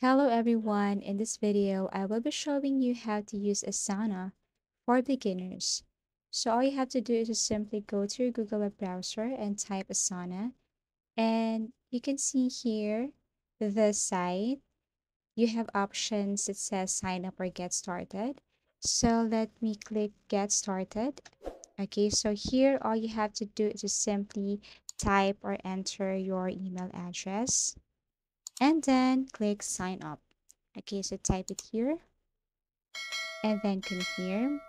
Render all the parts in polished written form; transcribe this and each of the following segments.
Hello everyone, in this video I will be showing you how to use Asana for beginners. So all you have to do is just simply go to your Google web browser and type Asana, and you can see here the site. You have options that says sign up or get started. So let me click get started. Okay, so here all you have to do is just simply type or enter your email address and then click sign up. Okay, so type it here and then confirm.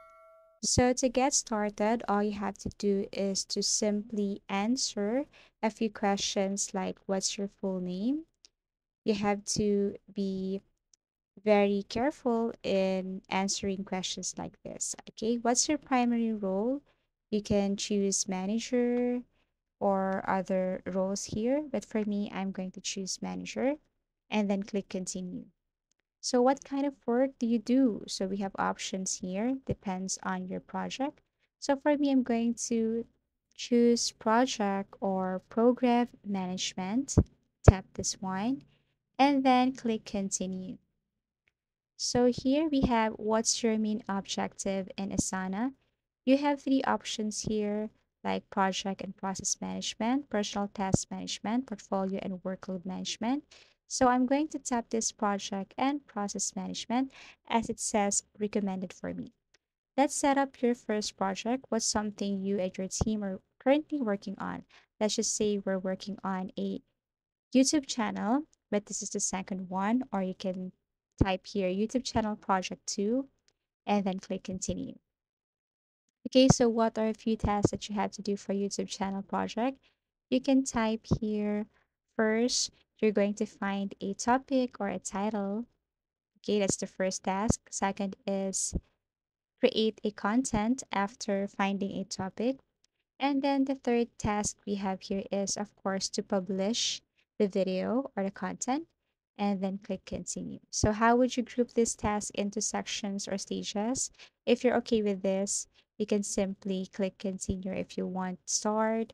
So to get started, all you have to do is to simply answer a few questions like what's your full name? You have to be very careful in answering questions like this. Okay, what's your primary role? You can choose manager or other roles here, but for me, I'm going to choose manager and then click continue. So what kind of work do you do? So we have options here, depends on your project. So for me, I'm going to choose project or program management. Tap this one and then click continue. So here we have what's your main objective in Asana. You have three options here like project and process management, personal task management, portfolio and workload management. So I'm going to tap this project and process management as it says recommended for me. Let's set up your first project. What's something you and your team are currently working on? Let's just say we're working on a YouTube channel, but this is the second one, or you can type here YouTube channel project 2 and then click continue. Okay, so what are a few tasks that you have to do for YouTube channel project? You can type here first, you're going to find a topic or a title. Okay, that's the first task. Second is create a content after finding a topic. And then the third task we have here is, of course, to publish the video or the content and then click continue. So how would you group this task into sections or stages? If you're okay with this, you can simply click continue if you want start,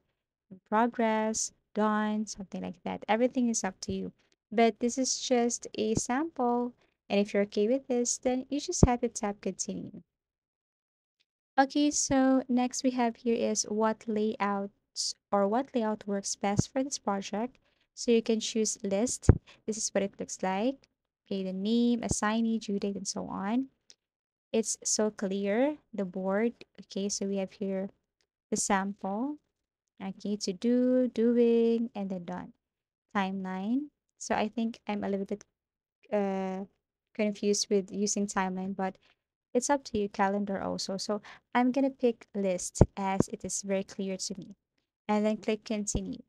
in progress, done, something like that. Everything is up to you. But this is just a sample. And if you're okay with this, then you just have to tap continue. Okay, so next we have here is what layouts or what layout works best for this project. So you can choose list. This is what it looks like. Okay, the name, assignee, due date, and so on. It's so clear, the board. Okay, so we have here the sample. Okay, to do, doing, and then done. Timeline. So I think I'm a little bit uh confused with using timeline, but it's up to you, calendar also. So I'm gonna pick list as it is very clear to me. And then click continue.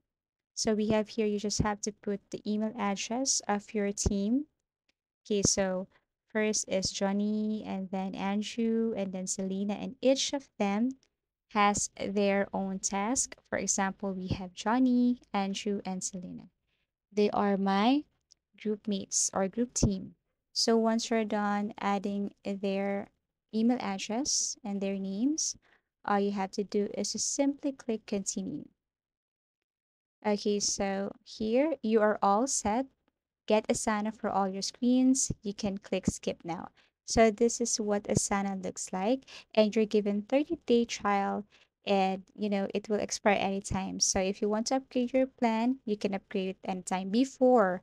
So we have here, you just have to put the email address of your team. Okay, so first is Johnny and then Andrew and then Selena, and each of them has their own task. For example, we have Johnny, Andrew, and Selena. They are my group mates or group team. So once you're done adding their email address and their names, all you have to do is to simply click continue. Okay, so here you are all set. Get Asana for all your screens. You can click skip now. So this is what Asana looks like, and you're given 30-day trial, and it will expire anytime. So if you want to upgrade your plan, you can upgrade it anytime before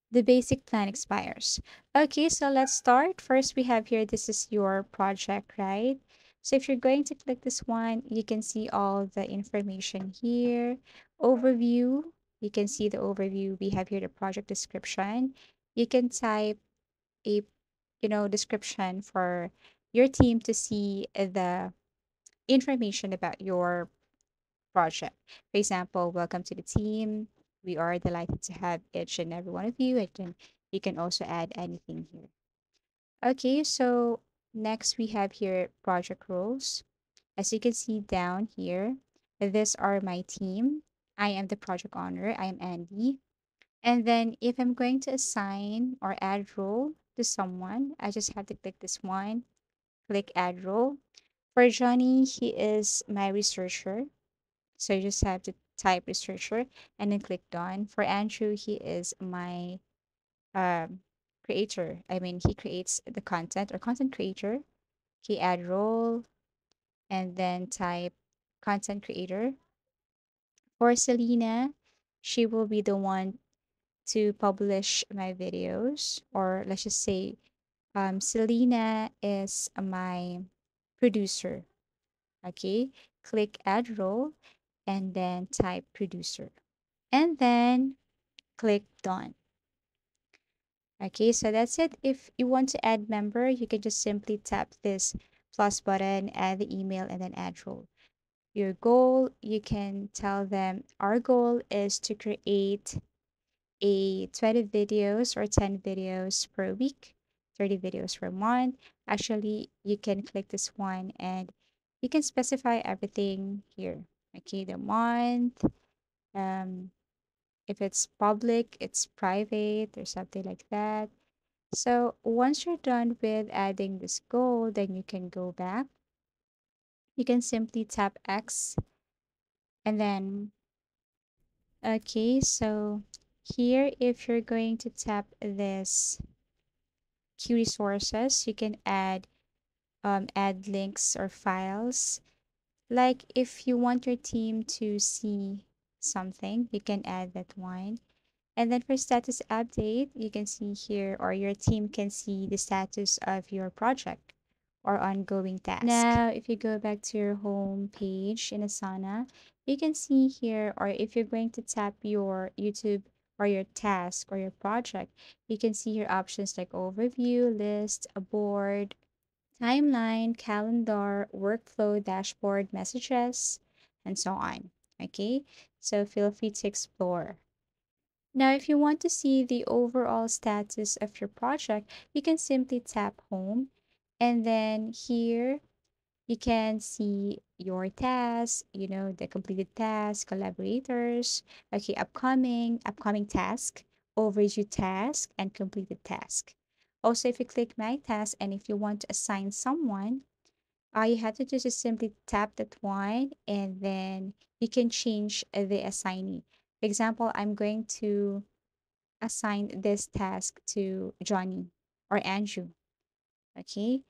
the basic plan expires. Okay, so let's start. First, we have here, this is your project, right? So if you're going to click this one, you can see all the information here. Overview, you can see the overview. We have here the project description. You can type a, description for your team to see the information about your project. For example, welcome to the team. We are delighted to have each and every one of you. And then you can also add anything here. Okay, so next we have here project roles. As you can see down here, these are my team. I am the project owner. I am Andy. And then if I'm going to assign or add role to someone, I just have to click this one, click add role. For Johnny, he is my researcher. So you just have to type researcher and then click done. For Andrew, he is my um, creator. I mean, he creates the content or content creator. He add role and then type content creator. For Selena, she will be the one to publish my videos, or let's just say, Selena is my producer. Okay, click add role and then type producer and then click done. Okay, so that's it. If you want to add member, you can just simply tap this plus button, add the email, and then add role. Your goal, you can tell them our goal is to create a 20 videos or 10 videos per week, 30 videos per month. Actually, you can click this one and you can specify everything here. Okay, the month, um, if it's public, it's private or something like that. So once you're done with adding this goal, then you can go back. You can simply tap X and then, okay, so here, if you're going to tap this key resources, you can add links or files. Like if you want your team to see something, you can add that one. And then for status update, you can see here, or your team can see the status of your project or ongoing task. Now, if you go back to your home page in Asana, you can see here, or if you're going to tap your YouTube or your task or your project, you can see your options like overview, list, a board, timeline, calendar, workflow, dashboard, messages, and so on. Okay, so feel free to explore. Now, if you want to see the overall status of your project, you can simply tap home and then here you can see your tasks, the completed tasks, collaborators, okay, upcoming task, overdue task, and completed task. Also, if you click my task and if you want to assign someone, all you have to do is simply tap that one and then you can change the assignee. For example, I'm going to assign this task to Johnny or Andrew. Okay.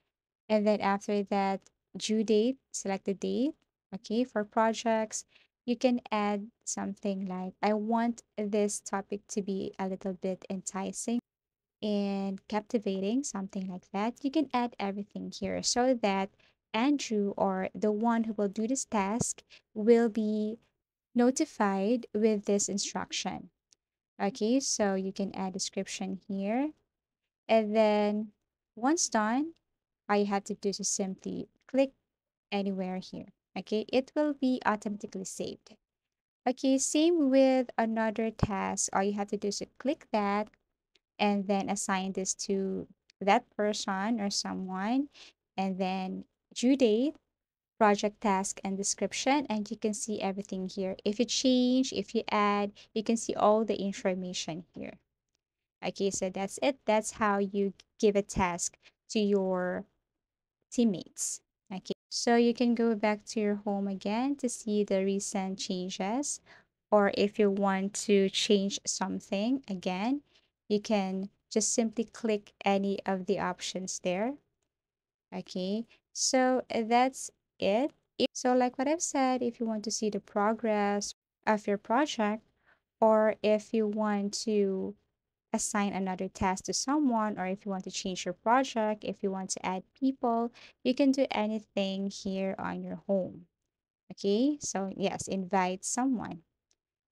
And then after that, due date, select the date. Okay. For projects, you can add something like, I want this topic to be a little bit enticing and captivating, something like that. You can add everything here so that Andrew or the one who will do this task will be notified with this instruction. Okay, so you can add description here. And then once done, all you have to do is simply click anywhere here. Okay, it will be automatically saved. Okay, same with another task. All you have to do is click that and then assign this to that person or someone. And then due date, project task, and description. And you can see everything here. If you change, if you add, you can see all the information here. Okay, so that's it. That's how you give a task to your teammates. Okay, so you can go back to your home again to see the recent changes, or if you want to change something again, you can just simply click any of the options there. Okay, so that's it. So, like what I've said, if you want to see the progress of your project, or if you want to assign another task to someone, or if you want to change your project, if you want to add people, you can do anything here on your home. Okay, so yes, invite someone.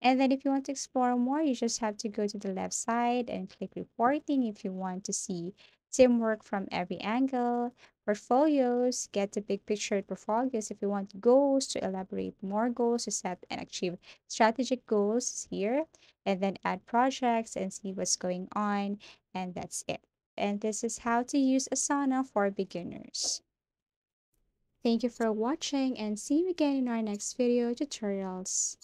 And then if you want to explore more, you just have to go to the left side and click reporting if you want to see teamwork from every angle, portfolios, get the big picture portfolios if you want goals to elaborate more goals to set and achieve strategic goals here, and then add projects and see what's going on. And that's it. And this is how to use Asana for beginners. Thank you for watching and see you again in our next video tutorials.